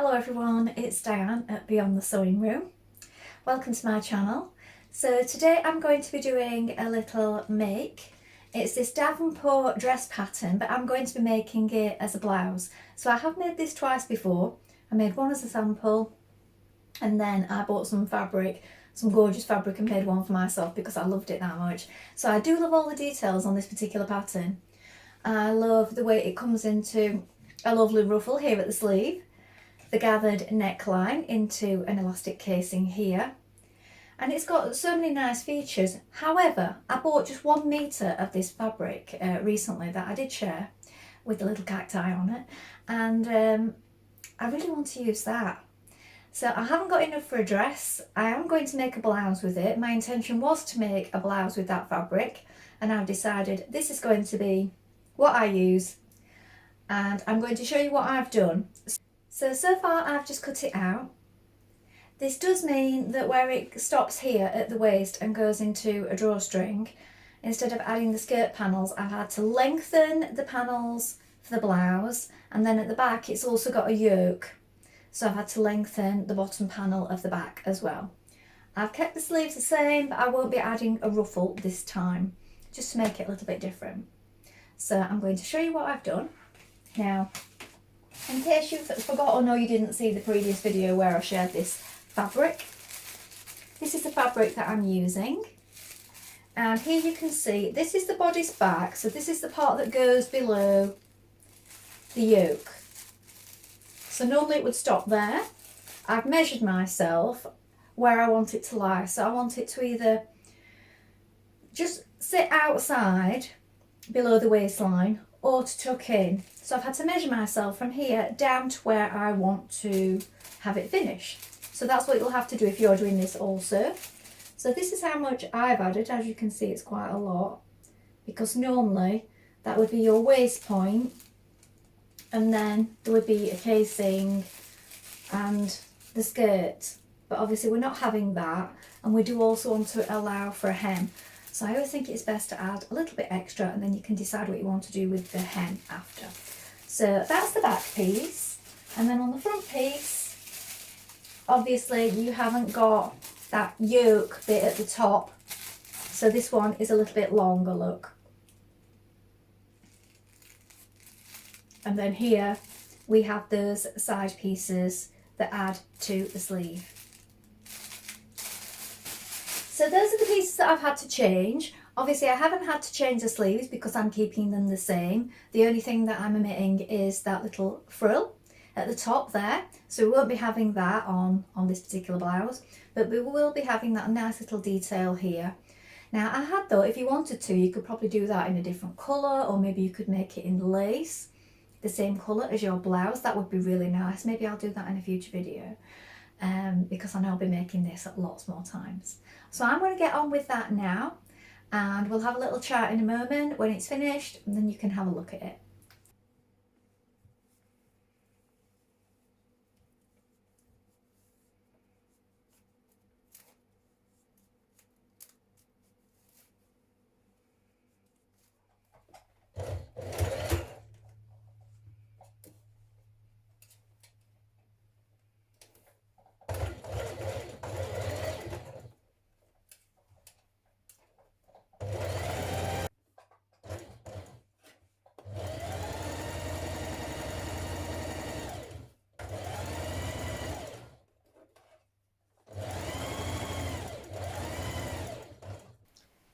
Hello everyone, it's Diane at Beyond the Sewing Room. Welcome to my channel. So today I'm going to be doing a little make. It's this Davenport dress pattern, but I'm going to be making it as a blouse. So I have made this twice before. I made one as a sample and then I bought some fabric, some gorgeous fabric, and made one for myself because I loved it that much. So I do love all the details on this particular pattern. I love the way it comes into a lovely ruffle here at the sleeve, the gathered neckline into an elastic casing here, and it's got so many nice features. However, I bought just 1 metre of this fabric recently that I did share with the little cacti on it, and I really want to use that. So I haven't got enough for a dress. I am going to make a blouse with it. My intention was to make a blouse with that fabric, and I've decided this is going to be what I use, and I'm going to show you what I've done. So far I've just cut it out. This does mean that where it stops here at the waist and goes into a drawstring, instead of adding the skirt panels, I've had to lengthen the panels for the blouse, and then at the back it's also got a yoke, so I've had to lengthen the bottom panel of the back as well. I've kept the sleeves the same, but I won't be adding a ruffle this time, just to make it a little bit different. So I'm going to show you what I've done. Now, in case you forgot or no, you didn't see the previous video where I shared this fabric, this is the fabric that I'm using, and here you can see this is the bodice back, so this is the part that goes below the yoke. So normally it would stop there. I've measured myself where I want it to lie, so I want it to either just sit outside below the waistline or to tuck in. So I've had to measure myself from here down to where I want to have it finished. So that's what you'll have to do if you're doing this also. So this is how much I've added. As you can see, it's quite a lot, because normally that would be your waist point, and then there would be a casing and the skirt, but obviously we're not having that, and we do also want to allow for a hem. So I always think it's best to add a little bit extra, and then you can decide what you want to do with the hem after. So that's the back piece, and then on the front piece, obviously you haven't got that yoke bit at the top, so this one is a little bit longer, look. And then here we have those side pieces that add to the sleeve. So those are the pieces that I've had to change. Obviously I haven't had to change the sleeves because I'm keeping them the same. The only thing that I'm omitting is that little frill at the top there. So we won't be having that on this particular blouse, but we will be having that nice little detail here. Now I had thought if you wanted to, you could probably do that in a different colour, or maybe you could make it in lace, the same colour as your blouse. That would be really nice. Maybe I'll do that in a future video. Because I know I'll be making this lots more times. So I'm going to get on with that now, and we'll have a little chat in a moment when it's finished, and then you can have a look at it.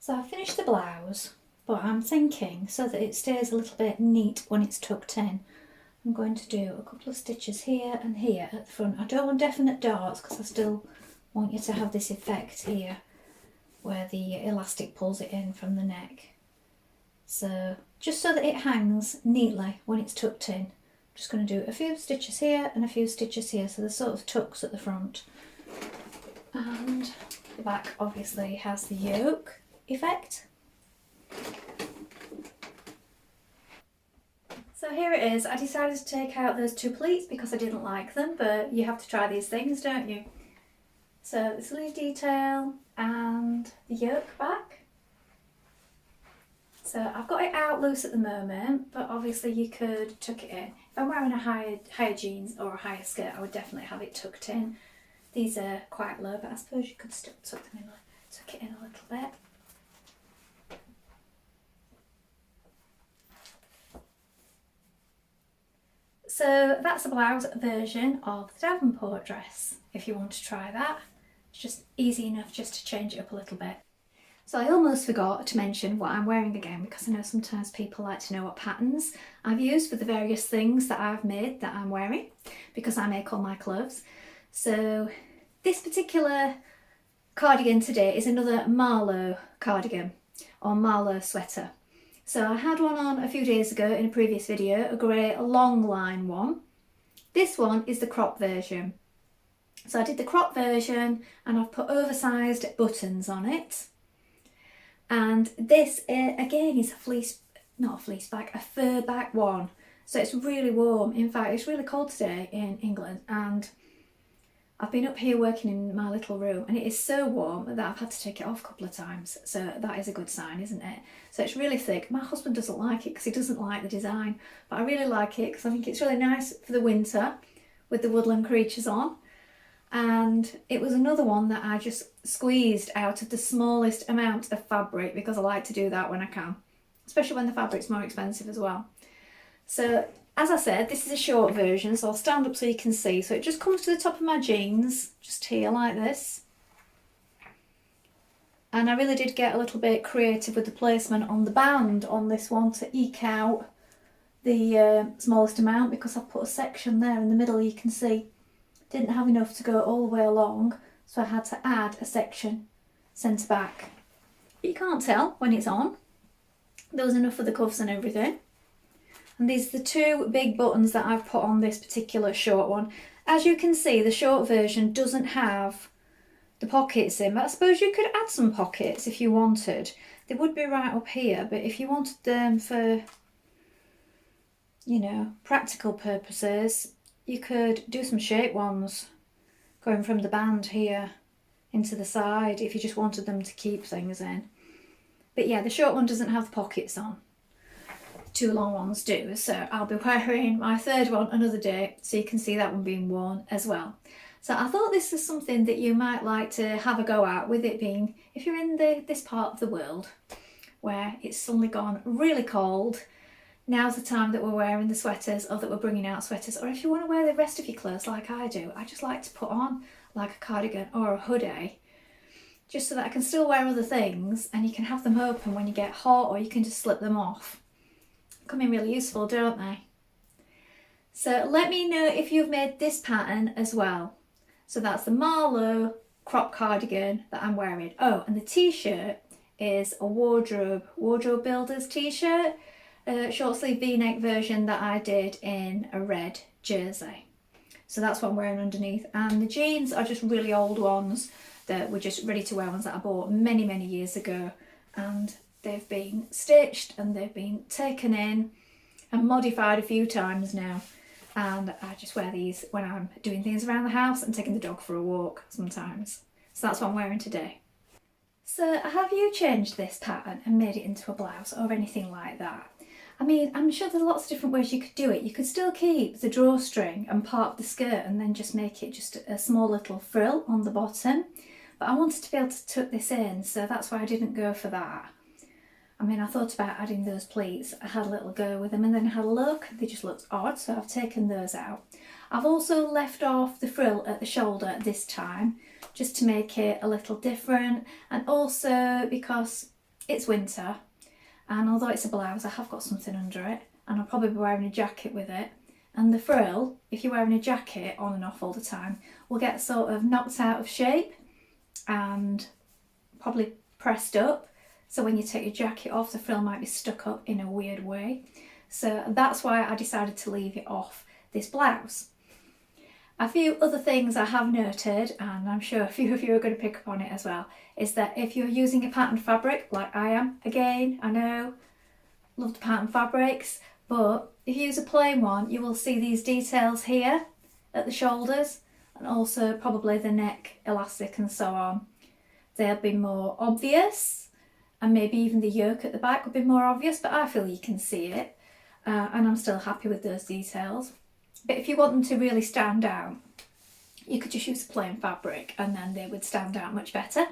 So I've finished the blouse, but I'm thinking, so that it stays a little bit neat when it's tucked in, I'm going to do a couple of stitches here and here at the front. I don't want definite darts because I still want you to have this effect here where the elastic pulls it in from the neck. So just so that it hangs neatly when it's tucked in, I'm just going to do a few stitches here and a few stitches here, so there's sort of tucks at the front. And the back obviously has the yoke effect. So here it is. I decided to take out those 2 pleats because I didn't like them, but you have to try these things, don't you? So the sleeve detail and the yoke back. So I've got it out loose at the moment, but obviously you could tuck it in. If I'm wearing a higher jeans or a higher skirt, I would definitely have it tucked in. These are quite low, but I suppose you could still tuck it in a little bit. So that's a blouse version of the Davenport dress, if you want to try that. It's just easy enough just to change it up a little bit. So I almost forgot to mention what I'm wearing again, because I know sometimes people like to know what patterns I've used for the various things that I've made that I'm wearing, because I make all my clothes. So this particular cardigan today is another Marlowe cardigan, or Marlowe sweater. So I had one on a few days ago in a previous video, a grey long line one. This one is the crop version. So I did the crop version and I've put oversized buttons on it. And this again is a fur back one. So it's really warm. In fact, it's really cold today in England, and I've been up here working in my little room and it is so warm that I've had to take it off a couple of times. So that is a good sign, isn't it? So it's really thick. My husband doesn't like it because he doesn't like the design, but I really like it because I think it's really nice for the winter with the woodland creatures on. And it was another one that I just squeezed out of the smallest amount of fabric, because I like to do that when I can, especially when the fabric's more expensive as well. So as I said, this is a short version, so I'll stand up so you can see. So it just comes to the top of my jeans, just here like this. And I really did get a little bit creative with the placement on the band on this one to eke out the smallest amount, because I put a section there in the middle, you can see. Didn't have enough to go all the way along, so I had to add a section centre back. But you can't tell when it's on. There was enough for the cuffs and everything. And these are the two big buttons that I've put on this particular short one. As you can see, the short version doesn't have the pockets in, but I suppose you could add some pockets if you wanted. They would be right up here, but if you wanted them for, you know, practical purposes, you could do some shape ones going from the band here into the side if you just wanted them to keep things in. But yeah, the short one doesn't have the pockets on. Two long ones do, so I'll be wearing my third one another day, so you can see that one being worn as well. So I thought this is something that you might like to have a go at, with it being, if you're in this part of the world where it's suddenly gone really cold, now's the time that we're wearing the sweaters, or that we're bringing out sweaters. Or if you want to wear the rest of your clothes like I do, I just like to put on like a cardigan or a hoodie, just so that I can still wear other things and you can have them open when you get hot, or you can just slip them off. Come in really useful, don't they? So let me know if you've made this pattern as well. So that's the Marlowe crop cardigan that I'm wearing. Oh, and the t-shirt is a wardrobe builders t-shirt. Short sleeve v-neck version that I did in a red jersey. So that's what I'm wearing underneath. And the jeans are just really old ones that were just ready to wear ones that I bought many, many years ago. And they've been stitched and they've been taken in and modified a few times now. And I just wear these when I'm doing things around the house and taking the dog for a walk sometimes. So that's what I'm wearing today. So have you changed this pattern and made it into a blouse or anything like that? I mean, I'm sure there's lots of different ways you could do it. You could still keep the drawstring and part of the skirt and then just make it just a small little frill on the bottom. But I wanted to be able to tuck this in, so that's why I didn't go for that. I mean, I thought about adding those pleats. I had a little go with them and then had a look. They just looked odd, so I've taken those out. I've also left off the frill at the shoulder this time, just to make it a little different, and also because it's winter. And although it's a blouse, I have got something under it, and I'll probably be wearing a jacket with it. And the frill, if you're wearing a jacket on and off all the time, will get sort of knocked out of shape and probably pressed up. So when you take your jacket off, the frill might be stuck up in a weird way. So that's why I decided to leave it off this blouse. A few other things I have noted, and I'm sure a few of you are going to pick up on it as well, is that if you're using a patterned fabric like I am, again, I know, love the patterned fabrics, but if you use a plain one, you will see these details here at the shoulders, and also probably the neck elastic and so on. They'll be more obvious, and maybe even the yoke at the back would be more obvious, but I feel you can see it, and I'm still happy with those details. But if you want them to really stand out, you could just use plain fabric and then they would stand out much better.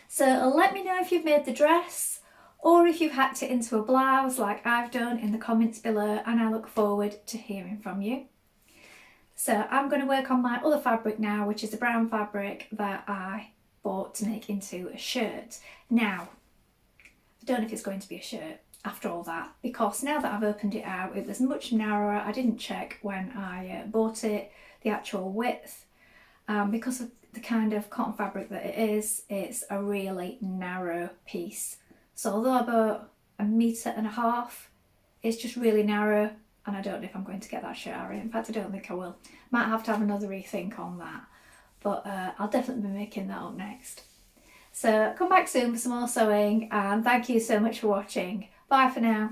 So let me know if you've made the dress or if you've hacked it into a blouse like I've done in the comments below, and I look forward to hearing from you. So I'm going to work on my other fabric now, which is the brown fabric that I bought to make into a shirt. Now, I don't know if it's going to be a shirt after all that, because now that I've opened it out, it was much narrower. I didn't check when I bought it the actual width, because of the kind of cotton fabric that it is. It's a really narrow piece. So although I bought 1.5 meters, it's just really narrow, and I don't know if I'm going to get that shirt. In fact, I don't think I will. Might have to have another rethink on that, but I'll definitely be making that up next. So come back soon for some more sewing, and thank you so much for watching. Bye for now.